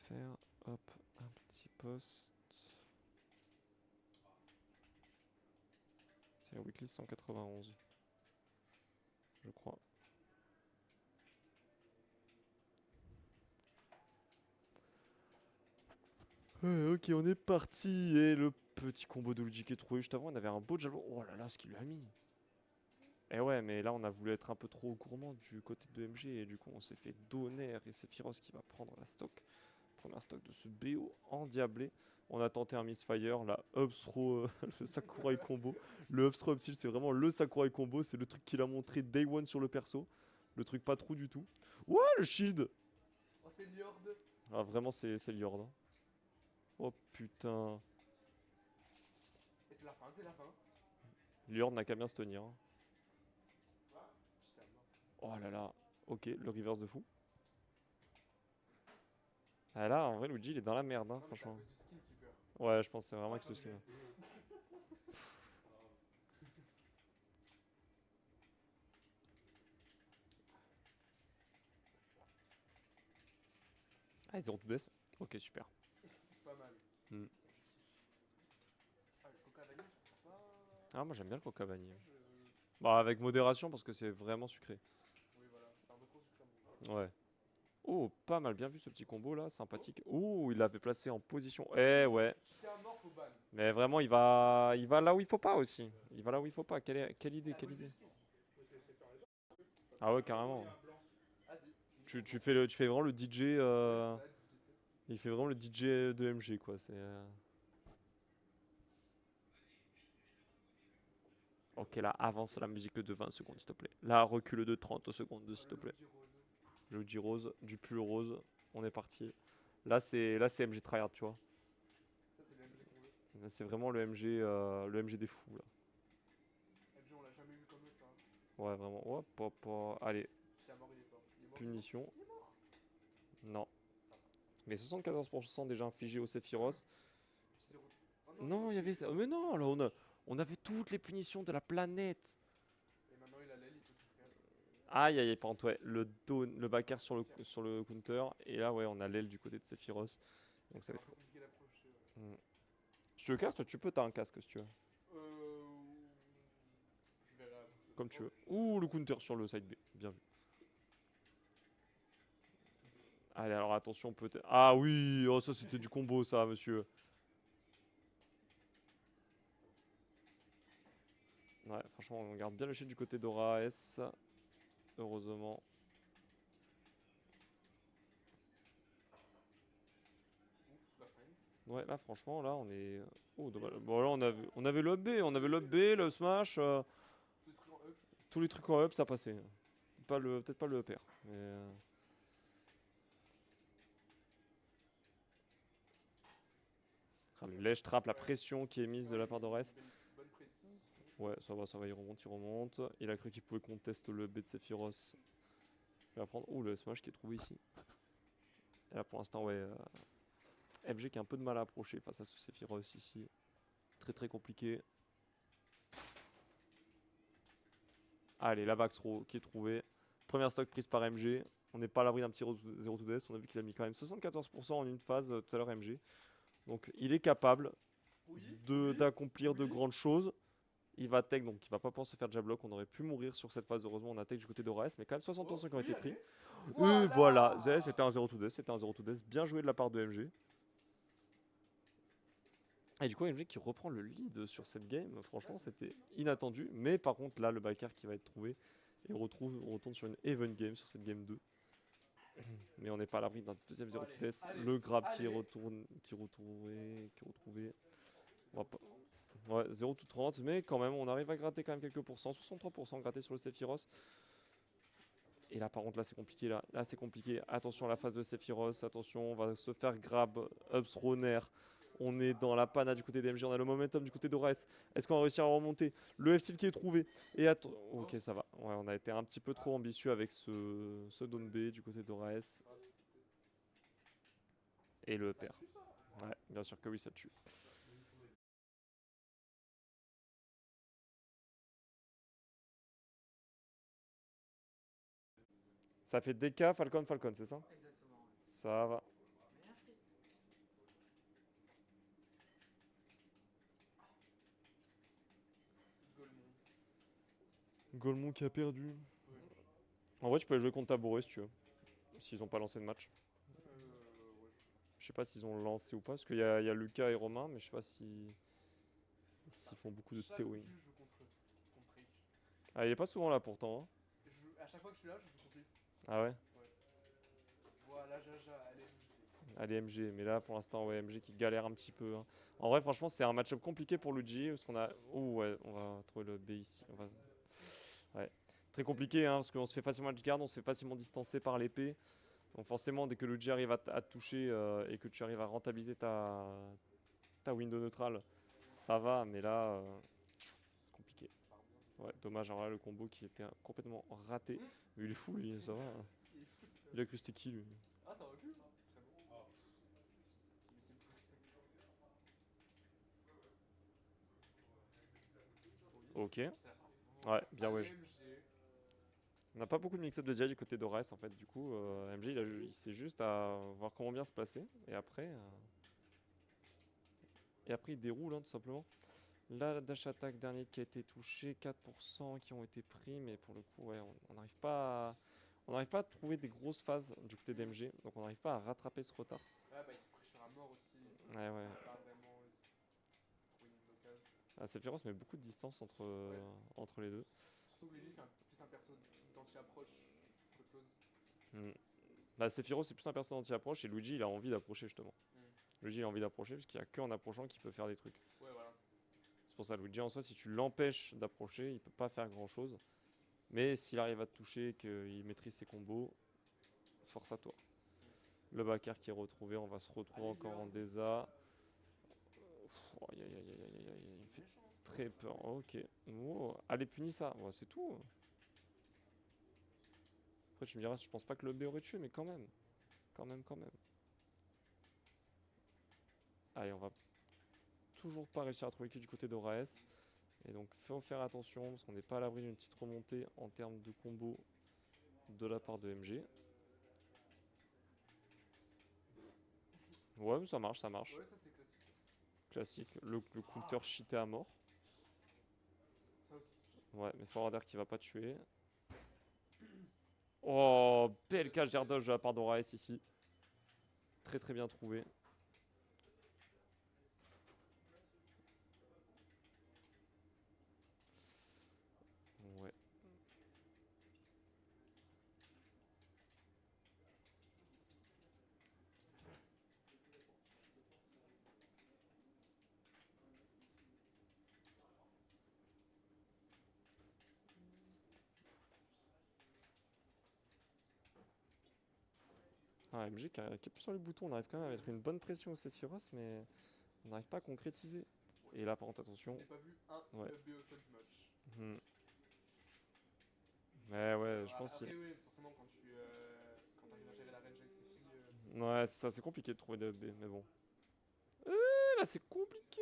faire, hop, un petit post. C'est la weekly 191, je crois. Ok, on est parti. Et le petit combo de Luigi qui est trouvé juste avant, on avait un beau javelot. Oh là là, ce qu'il lui a mis. Et ouais, mais là, on a voulu être un peu trop gourmand du côté de MG. Et du coup, on s'est fait donner. Et c'est Firos qui va prendre la stock. Première stock de ce BO endiablé. On a tenté un misfire. La up throw, le Sakurai combo. Le up throw up tilt, c'est vraiment le Sakurai combo. C'est le truc qu'il a montré day one sur le perso. Le truc pas trop du tout. Ouah, le shield. Oh, c'est Liord. Ah, vraiment, c'est Liord. Hein. Oh putain. Et c'est la fin, c'est la fin. Liord n'a qu'à bien se tenir. Hein. Putain, mort. Oh là là. Ok, le reverse de fou. Ah là, en vrai, Luigi, il est dans la merde, hein, Non, mais c'est à franchement. cause du skin qui pleure. Ouais, je pense que c'est vraiment avec ce skin. Ah, 0 to death. Ok, super. Pas mal. Hmm. Ah, le coca vanille, je trouve ça pas. Ah, moi j'aime bien le coca vanille. Je... Bah, avec modération parce que c'est vraiment sucré. Oui, voilà, c'est un peu trop sucré à mon goût. Ouais. Oh, pas mal, bien vu ce petit combo là, sympathique. Oh, il l'avait placé en position. Eh ouais. J'étais un mort au ban. Mais vraiment, il va là où il faut pas aussi. Il va là où il faut pas. Quelle idée, quelle idée. Ah ouais, carrément. Vas-y. Tu fais vraiment le DJ. Il fait vraiment le DJ de MG quoi. C'est. Ok, là, avance la musique de 20 secondes, s'il te plaît. Là, recule de 30 secondes, s'il te plaît. Luigi rose, du pull rose. On est parti. Là, c'est MG tryhard, tu vois. Ça, c'est le MG qu'on veut. Là, c'est vraiment le MG des fous, là. MG, on l'a jamais vu comme ça. Ouais, vraiment. Hop, hop, hop. Allez, Si à mort, il est fort. Il est mort. punition. Il est mort. Non. Mais 74% déjà infligé au Sephiroth. Petit zéro. Oh non, Non, il y avait ça. Mais non, là, on avait toutes les punitions de la planète. Et maintenant, il a l'aile, il peut tout faire. Aïe, aïe, aïe, par contre, ouais. Le backer sur le counter. Et là, ouais, on a l'aile du côté de Sephiroth. Donc ça C'est va un être. peu compliqué d'approcher. Hmm. Je te le casse, toi, tu peux, t'as un casque si tu veux. Euh. Je verrai après. Comme tu veux. Ouh, le counter sur le side B. Bien vu. Allez, alors attention, peut-être. Ah oui, oh, ça c'était du combo, ça, monsieur. Ouais, franchement, on garde bien le shield du côté d'Aura S. Heureusement. Ouf, la feinte. Ouais, là, franchement, là, on est. Oh, dommage. Bon, là, on avait le up B, le smash. Tout truc en up. Tous les trucs en up, ça passait. Peut-être pas le upper. Mais. Ah, le lèche trap, la pression qui est mise de la part d'Aura S. Bonne précision. Ouais, ça va, il remonte, il remonte. Il a cru qu'il pouvait contester le B de Sephiroth. Il va prendre. Ouh, le smash qui est trouvé ici. Et là, pour l'instant, ouais. FG qui a un peu de mal à approcher face à ce Sephiroth ici. Très très compliqué. Allez, la back throw qui est trouvée. Première stock prise par MG. On n'est pas à l'abri d'un petit 0 to death. On a vu qu'il a mis quand même 74% en une phase tout à l'heure MG. Donc il est capable Oui. d'accomplir de oui. grandes choses. Il va tech, donc il va pas pouvoir se faire jab lock. On aurait pu mourir sur cette phase. Heureusement, on a tech du côté d'Horace. Mais quand même 60% qui ont été pris. Et voilà, c'était un 0 to death. C'était un 0 to death. Bien joué de la part de MG. Et du coup, MG qui reprend le lead sur cette game, franchement, c'était inattendu. Mais par contre, là, le backer qui va être trouvé, et on retourne sur une even game sur cette game 2. Mais on n'est pas à l'abri d'un deuxième 0 to death. Le grab qui est retrouvé. On va pas... Ouais, 0 to 30, mais quand même, on arrive à gratter quand même quelques pourcents. 63% gratté sur le Sephiroth. Et là, par contre, là, c'est compliqué. Là c'est compliqué. Attention à la phase de Sephiroth. Attention, on va se faire grab. Ups, runner. On est dans la pana du côté d'MG. On a le momentum du côté d'Ores. Est-ce qu'on va réussir à remonter? Le F-tilt qui est trouvé. Et ok, ça va. Ouais, on a été un petit peu trop ambitieux avec ce down B du côté d'Ores. Et le père. Ouais, bien sûr que oui, ça tue. Ça fait DK, Falcon, Falcon, c'est ça? Exactement. Ça va. Merci. Golemon qui a perdu. Ouais. En vrai, tu peux aller jouer contre Tabouret si tu veux. S'ils ont pas lancé de match. Ouais. Je sais pas s'ils ont lancé ou pas, parce qu'il y a Lucas et Romain, mais je sais pas s'ils font beaucoup de Chaque théorie. week-end, je joue contre Rick. Ah, il est pas souvent là pourtant. Hein. À chaque fois que je suis là, je joue contre lui. Ah ouais? Voilà, Jaja, allez. Allez, MG. Mais là, pour l'instant, ouais, MG qui galère un petit peu. Hein. En vrai, franchement, c'est un match-up compliqué pour Luigi, parce qu'on a. Oh ouais, on va trouver le B ici. Ouais. Très compliqué, hein, parce qu'on se fait facilement edgeguard, on se fait facilement distancer par l'épée. Donc forcément, dès que Luigi arrive à te toucher et que tu arrives à rentabiliser ta window neutrale, ça va, mais là, c'est compliqué. Ouais, dommage, alors là, le combo qui était complètement raté. Mais il est fou, lui, ça va. Hein. Il est fou, c'est Il a cru c'était qui, lui? Ah, ça recule. Très bon. Mais c'est Ok. C'est la fin. Ouais, bien ouais. AMG. On n'a pas beaucoup de mix-up de Jai du côté d'Ores en fait, du coup, MG il sait juste à voir comment bien se placer, et après il déroule hein, tout simplement. Là, la dash attack dernier qui a été touché, 4% qui ont été pris, mais pour le coup, ouais, on n'arrive pas à trouver des grosses phases du côté d'MG, donc on n'arrive pas à rattraper ce retard. Ouais, bah il faut pression à mort aussi. Ouais, ouais. Pas vraiment. C'est trop une occasion. Ah, Sephiroth met beaucoup de distance entre les deux. Surtout que Légi, c'est plus un perso d'anti-approche qu'autre chose. Hmm. Bah, Sephiroth c'est plus un personnage anti-approche et Luigi il a envie d'approcher justement. Luigi il a envie d'approcher parce qu'il n'y a que en approchant qu'il peut faire des trucs. Ouais, voilà. C'est pour ça, Luigi en soi, si tu l'empêches d'approcher, il peut pas faire grand chose. Mais s'il arrive à te toucher, qu'il maîtrise ses combos, force à toi. Le backer qui est retrouvé, on va se retrouver Allez, encore en Burn. Desa. Aïe aïe aïe aïe aïe aïe, il me fait Méchant, hein. très peur. Ok. Oh, allez, punis ça. Ouais, c'est tout. Après, tu me diras, je pense pas que le B aurait tué, mais quand même. Quand même, quand même. Allez, on va toujours pas réussir à trouver qui du côté d'Oraes. Et donc, faut faire attention, parce qu'on n'est pas à l'abri d'une petite remontée en termes de combo de la part de MG. Ouais, mais ça marche, ça marche. Ouais, ça c'est classique. Classique. Le counter cheaté à mort. Ça aussi. Ouais, mais Forwarder qui va pas tuer. Oh, belle cage air dodge de la part d'Oraes ici. Très très bien trouvé. Ouais. Ah, MG qui appuie sur les boutons, on arrive quand même à mettre une bonne pression au Sephiroth, mais on n'arrive pas à concrétiser. Et là, par contre, Je attention. n'ai pas vu un Ouais. UB au sol du match. Hmm. Ouais, je pense Après, qu'il. oui, forcément, quand t'arrives à gérer la range avec ses filles. Ouais, c'est ça, c'est compliqué de trouver des B, mais bon. Là, c'est compliqué.